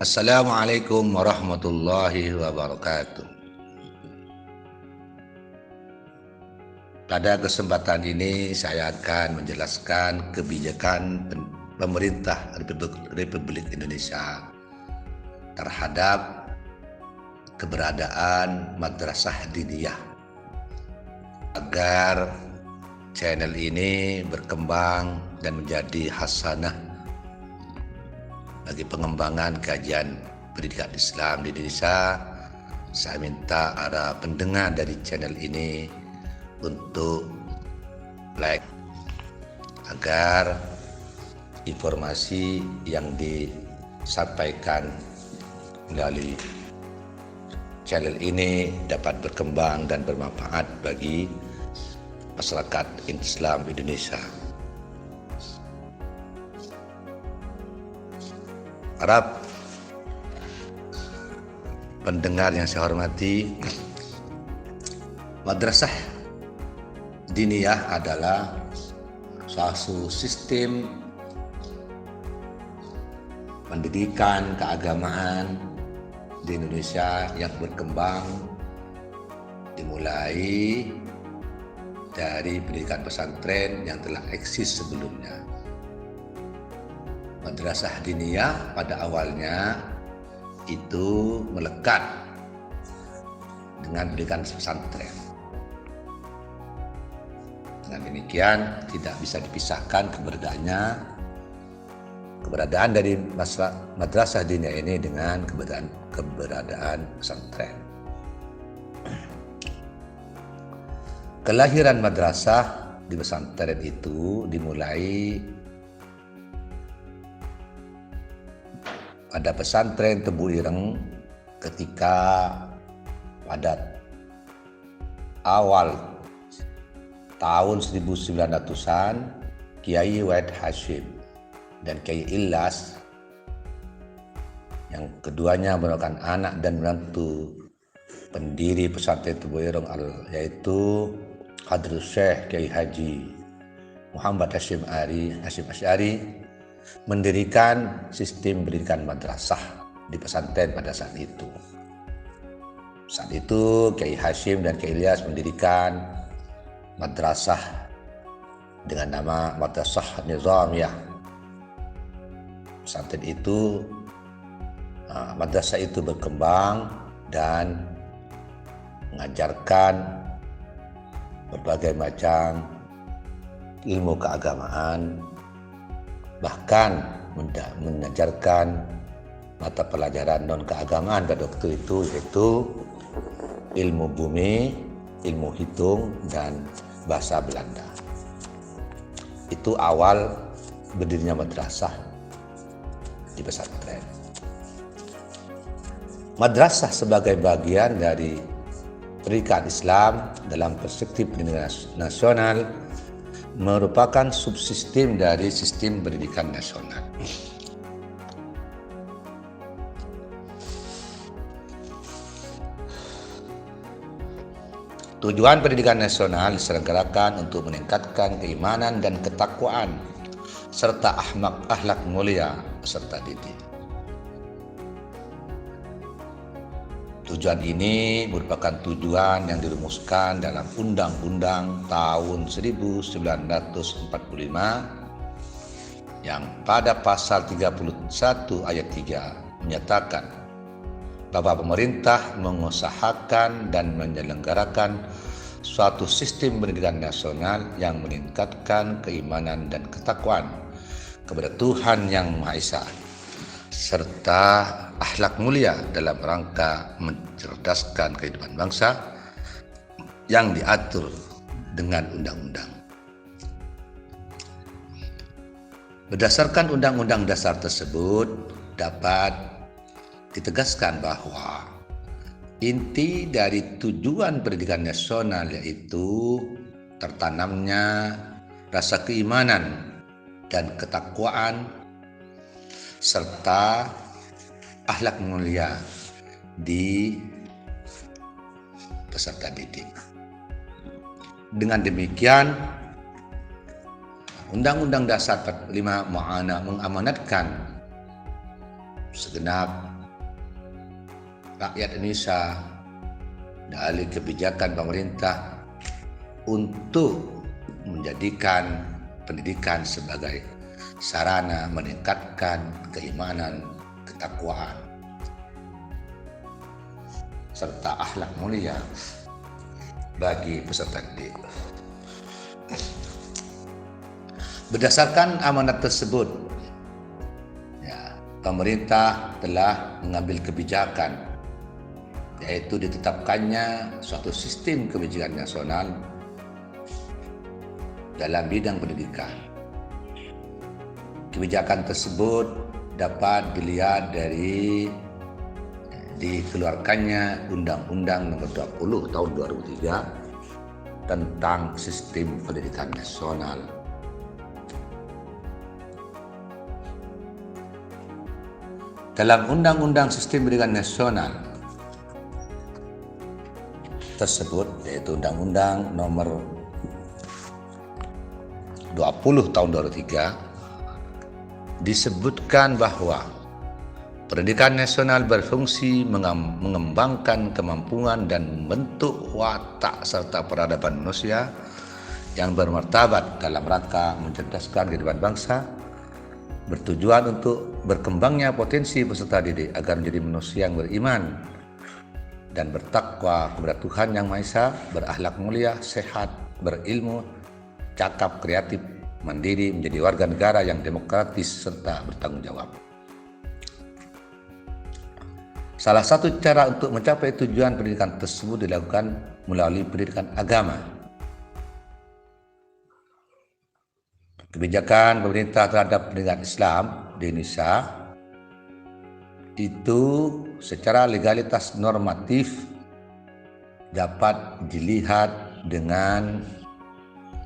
Assalamualaikum warahmatullahi wabarakatuh. Pada kesempatan ini saya akan menjelaskan kebijakan pemerintah Republik Indonesia terhadap keberadaan madrasah diniyah agar channel ini berkembang dan menjadi hasanah bagi pengembangan kajian pendidikan Islam di Indonesia. Saya minta para pendengar dari channel ini untuk like agar informasi yang disampaikan melalui channel ini dapat berkembang dan bermanfaat bagi masyarakat Islam Indonesia. Harap pendengar yang saya hormati, madrasah diniyah adalah suatu sistem pendidikan keagamaan di Indonesia yang berkembang dimulai dari pendidikan pesantren yang telah eksis sebelumnya. Madrasah diniyah pada awalnya itu melekat dengan pendidikan pesantren. Dengan demikian tidak bisa dipisahkan keberadaan dari madrasah diniyah ini dengan keberadaan pesantren. Kelahiran madrasah di pesantren itu dimulai pada pesantren Tebu Ireng ketika pada awal tahun 1900-an Kiai Wahid Hasyim dan Kiai Ilyas, yang keduanya merupakan anak dan menantu pendiri pesantren Tebu Ireng yaitu Hadrus Syekh Kiai Haji Muhammad Hasyim Asy'ari, mendirikan sistem pendidikan madrasah di pesantren pada saat itu. Saat itu Kiai Hasyim dan Kiai Ilyas mendirikan madrasah dengan nama Madrasah Nizamiyah. Pesantren itu, madrasah itu berkembang dan mengajarkan berbagai macam ilmu keagamaan, bahkan mengajarkan mata pelajaran non keagamaan pada waktu itu, yaitu ilmu bumi, ilmu hitung, dan bahasa Belanda. Itu awal berdirinya madrasah di pesantren. Madrasah sebagai bagian dari pendidikan Islam dalam perspektif pendidikan nasional merupakan subsistem dari sistem pendidikan nasional. Tujuan pendidikan nasional diselenggarakan untuk meningkatkan keimanan dan ketakwaan serta akhlak mulia peserta didik. Tujuan ini merupakan tujuan yang dirumuskan dalam Undang-Undang tahun 1945 yang pada pasal 31 ayat 3 menyatakan bahwa pemerintah mengusahakan dan menyelenggarakan suatu sistem pendidikan nasional yang meningkatkan keimanan dan ketakwaan kepada Tuhan Yang Maha Esa serta akhlak mulia dalam rangka mencerdaskan kehidupan bangsa yang diatur dengan undang-undang. Berdasarkan Undang-Undang Dasar tersebut dapat ditegaskan bahwa inti dari tujuan pendidikan nasional yaitu tertanamnya rasa keimanan dan ketakwaan serta akhlak mulia di peserta didik. Dengan demikian, Undang-Undang Dasar 45 mengamanatkan segenap rakyat Indonesia dari kebijakan pemerintah untuk menjadikan pendidikan sebagai sarana meningkatkan keimanan, ketakwaan, serta akhlak mulia bagi peserta didik. Berdasarkan amanat tersebut, pemerintah telah mengambil kebijakan, yaitu ditetapkannya suatu sistem kebijakan nasional dalam bidang pendidikan. Kebijakan tersebut dapat dilihat dari dikeluarkannya Undang-Undang Nomor 20 Tahun 2003 tentang Sistem Pendidikan Nasional. Dalam Undang-Undang Sistem Pendidikan Nasional tersebut, yaitu Undang-Undang Nomor 20 Tahun 2003, disebutkan bahwa pendidikan nasional berfungsi mengembangkan kemampuan dan membentuk watak serta peradaban manusia yang bermartabat dalam rangka mencerdaskan kehidupan bangsa, bertujuan untuk berkembangnya potensi peserta didik agar menjadi manusia yang beriman dan bertakwa kepada Tuhan Yang Maha Esa, berakhlak mulia, sehat, berilmu, cakap, kreatif, mandiri, menjadi warga negara yang demokratis serta bertanggung jawab. Salah satu cara untuk mencapai tujuan pendidikan tersebut dilakukan melalui pendidikan agama. Kebijakan pemerintah terhadap pendidikan Islam di Indonesia itu secara legalitas normatif dapat dilihat dengan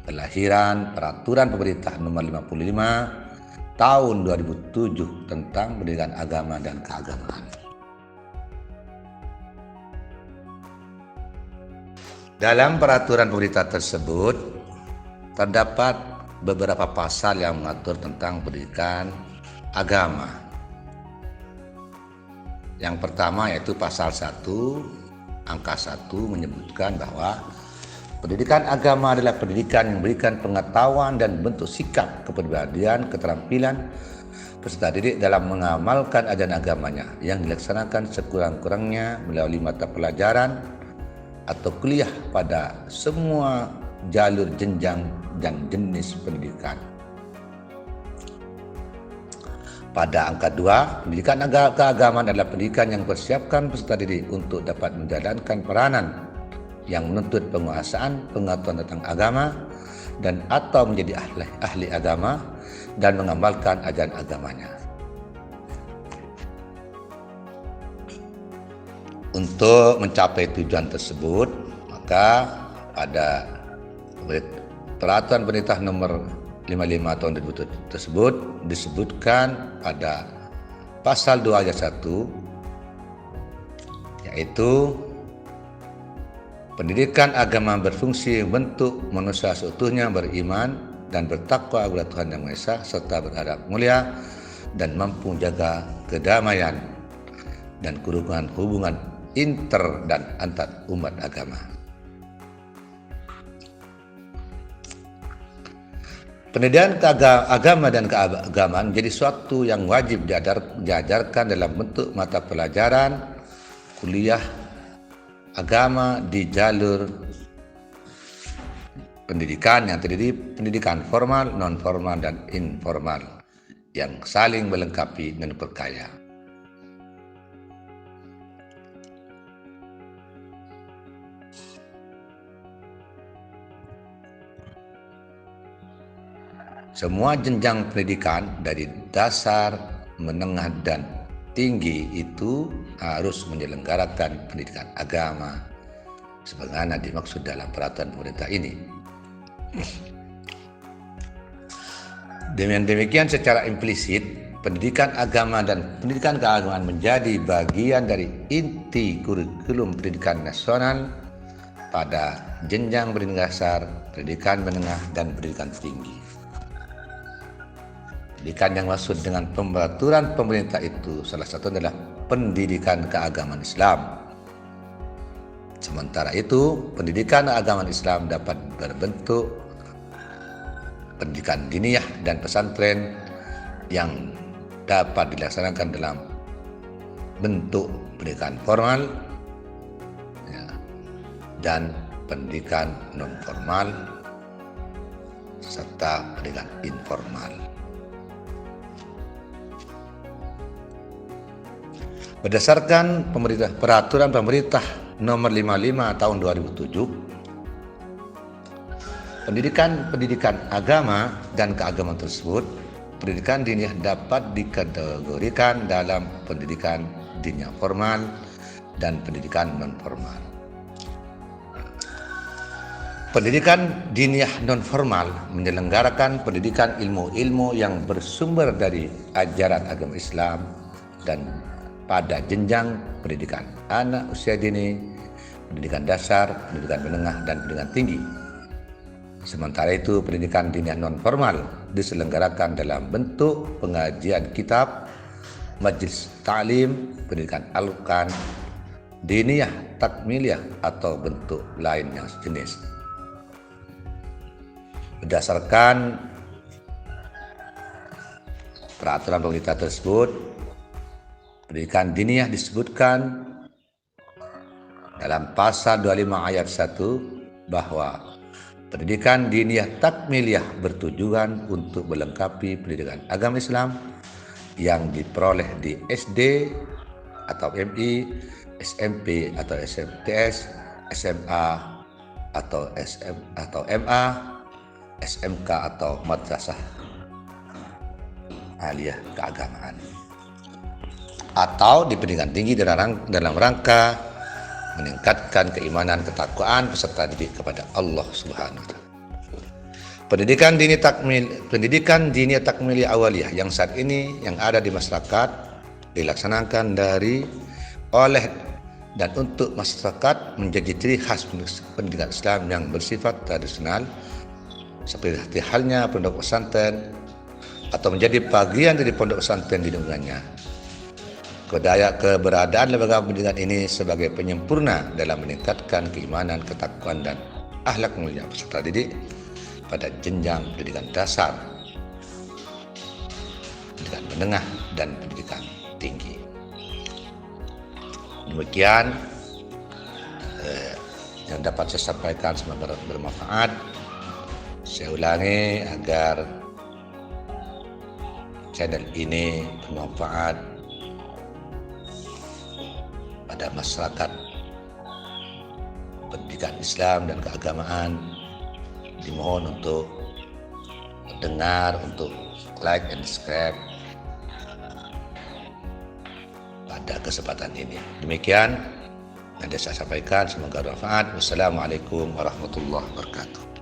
kelahiran Peraturan Pemerintah Nomor 55 Tahun 2007 tentang pendidikan agama dan keagamaan. Dalam peraturan pemerintah tersebut terdapat beberapa pasal yang mengatur tentang pendidikan agama. Yang pertama yaitu pasal 1 angka 1 menyebutkan bahwa pendidikan agama adalah pendidikan yang memberikan pengetahuan dan bentuk sikap, kepribadian, keterampilan peserta didik dalam mengamalkan ajaran agamanya yang dilaksanakan sekurang-kurangnya melalui mata pelajaran atau kuliah pada semua jalur jenjang dan jenis pendidikan. Pada angka 2, pendidikan keagamaan adalah pendidikan yang mempersiapkan peserta didik untuk dapat menjalankan peranan yang menuntut penguasaan pengetahuan tentang agama dan atau menjadi ahli agama dan mengamalkan ajaran agamanya. Untuk mencapai tujuan tersebut, maka pada Peraturan Pemerintah Nomor 55 Tahun 2007 tersebut disebutkan pada pasal 2 ayat 1, yaitu pendidikan agama berfungsi membentuk manusia seutuhnya beriman dan bertakwa kepada Tuhan Yang Maha Esa serta berakhlak mulia dan mampu menjaga kedamaian dan kerukunan hubungan inter dan antar umat agama. Pendidikan agama dan keagamaan menjadi suatu yang wajib diajarkan dalam bentuk mata pelajaran kuliah agama di jalur pendidikan yang terdiri pendidikan formal, non formal dan informal yang saling melengkapi dan berkaya. Semua jenjang pendidikan dari dasar, menengah dan tinggi itu harus menyelenggarakan pendidikan agama sebagaimana dimaksud dalam peraturan pemerintah ini. Dengan demikian secara implisit pendidikan agama dan pendidikan keagamaan menjadi bagian dari inti kurikulum pendidikan nasional pada jenjang pendidikan dasar, pendidikan menengah dan pendidikan tinggi. Pendidikan yang maksud dengan peraturan pemerintah itu salah satu adalah pendidikan keagamaan Islam. Sementara itu, pendidikan keagamaan Islam dapat berbentuk pendidikan diniyah dan pesantren yang dapat dilaksanakan dalam bentuk pendidikan formal dan pendidikan non formal serta pendidikan informal. Berdasarkan peraturan pemerintah nomor 55 tahun 2007, pendidikan agama dan keagamaan tersebut, pendidikan diniyah dapat dikategorikan dalam pendidikan diniyah formal dan pendidikan non formal. Pendidikan diniyah non formal menyelenggarakan pendidikan ilmu-ilmu yang bersumber dari ajaran agama Islam dan pada jenjang pendidikan anak usia dini, pendidikan dasar, pendidikan menengah, dan pendidikan tinggi. Sementara itu, pendidikan diniyah non formal diselenggarakan dalam bentuk pengajian kitab, majelis ta'lim, pendidikan al-Quran, diniyah takmiliyah atau bentuk lain yang sejenis. Berdasarkan peraturan pemerintah tersebut, pendidikan diniyah disebutkan dalam pasal 25 ayat 1 bahwa pendidikan diniyah takmiliyah bertujuan untuk melengkapi pendidikan agama Islam yang diperoleh di SD atau MI, SMP atau SMTS, SMA atau MA, SMK atau madrasah aliyah keagamaan, atau di pendidikan tinggi dalam rangka meningkatkan keimanan ketakwaan peserta didik kepada Allah Subhanahu wa taala. Pendidikan diniyah takmiliyah awaliyah yang saat ini yang ada di masyarakat dilaksanakan oleh dan untuk masyarakat menjadi ciri khas pendidikan Islam yang bersifat tradisional seperti halnya pondok pesantren atau menjadi bagian dari pondok pesantren di lingkungannya. Keberadaan lembaga pendidikan ini sebagai penyempurna dalam meningkatkan keimanan, ketakwaan, dan akhlak mulia peserta didik pada jenjang pendidikan dasar, pendidikan menengah, dan pendidikan tinggi. Demikian yang dapat saya sampaikan, semoga bermanfaat. Saya ulangi agar channel ini bermanfaat pada masyarakat pendidikan Islam dan keagamaan. Dimohon untuk mendengar, untuk like and subscribe pada kesempatan ini. Demikian yang saya sampaikan, semoga bermanfaat. Wassalamualaikum warahmatullahi wabarakatuh.